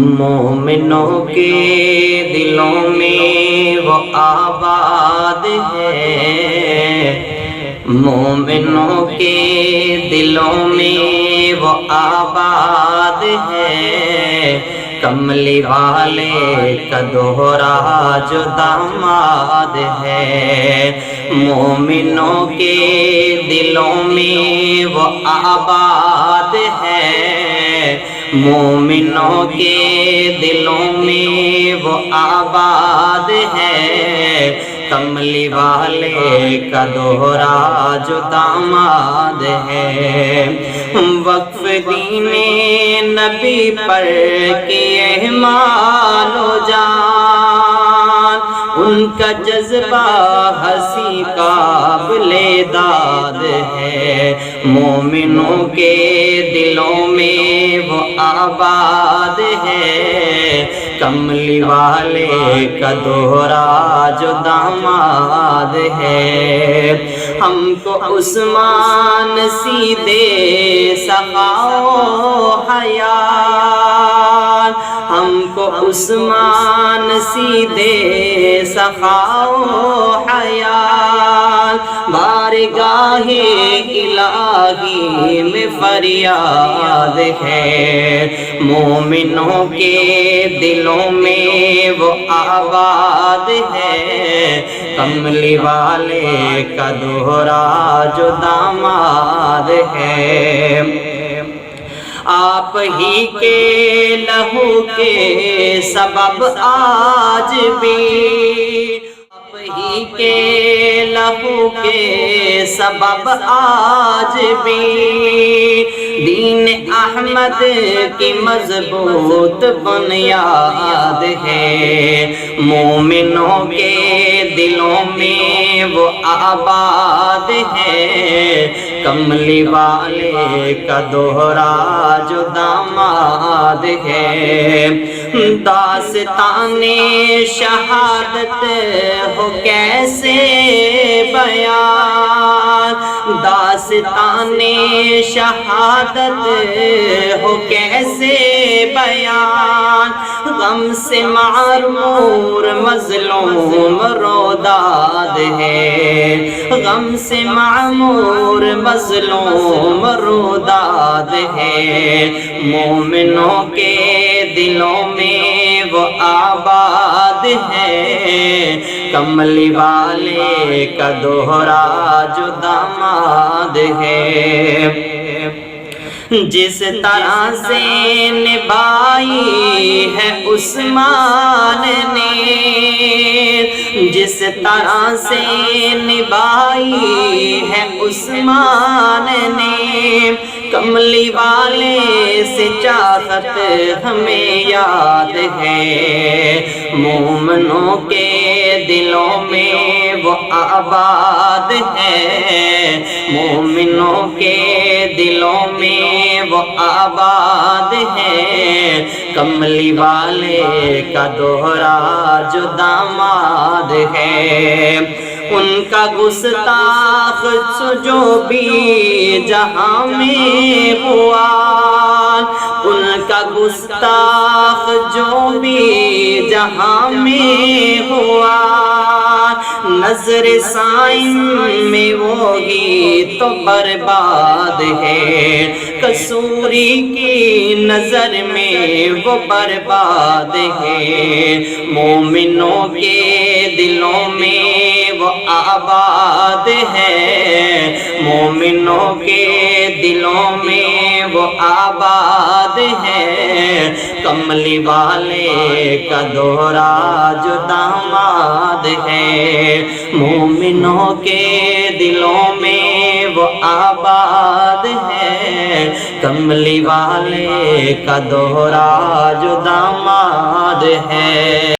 مومنوں کے دلوں میں وہ آباد ہے، مومنوں کے دلوں میں وہ آباد ہے، کملی والے کا دوہرا جو داماد ہے، مومنوں کے دلوں میں وہ آباد ہے، مومنوں کے دلوں میں وہ آباد ہے، کملی والے کا دوہرا جو داماد ہے، وقف دین نبی پر کیے مال و جان، ان کا جذبہ ہنسی قابل داد ہے، مومنوں کے دلوں میں وہ آباد ہے، کملی والے کا دوہرا جو داماد ہے، ہم کو عثمان سیدھے سخاؤ حیات، ہم کو عثمان سیدھے سخاؤ حیات، بارگاہ الہی میں فریاد ہے، مومنوں کے دلوں میں وہ آباد ہے، کملی والے کا دوہرا جو داماد ہے، آپ ہی کے لہو کے سبب آج بھی، آپ ہی کے لہو کے سبب آج بھی، دین احمد کی مضبوط بنیاد ہے، مومنوں کے دلوں میں وہ آباد ہے، کملی والے کا دوہرا جو داماد ہے، داستان شہادت ہو کیسے بیان، داستان شہادت ہو کیسے بیان، غم سے معمور مظلوم روداد ہے، غم سے معمور مظلوم روداد ہے، مومنوں کے دلوں میں وہ آباد ہے، کملی والے کا دوہرا جو داماد ہے، جس طرح سے نبھائی ہے عثمان نے، جس طرح سے نبھائی ہے عثمان نے، کملی والے سے چاہت ہمیں یاد ہے، مومنوں کے دلوں میں وہ آباد ہے، مومنوں کے دلوں میں وہ آباد ہے، کملی والے کا دوہرا جو داماد ہے، ان کا گستاخ جو بھی جہاں میں ہوا، ان کا گستاخ جو بھی جہاں میں ہوا، نظر سائن میں وہی تو برباد ہے، قصوری کی نظر میں وہ برباد ہے، مومنوں کے دلوں میں وہ آباد ہے، مومنوں کے دلوں میں وہ آباد ہے، کملی والے کا دوہرا جو داماد ہے، مومنوں کے دلوں میں وہ آباد ہے، کملی والے کا دوہرا جو داماد ہے۔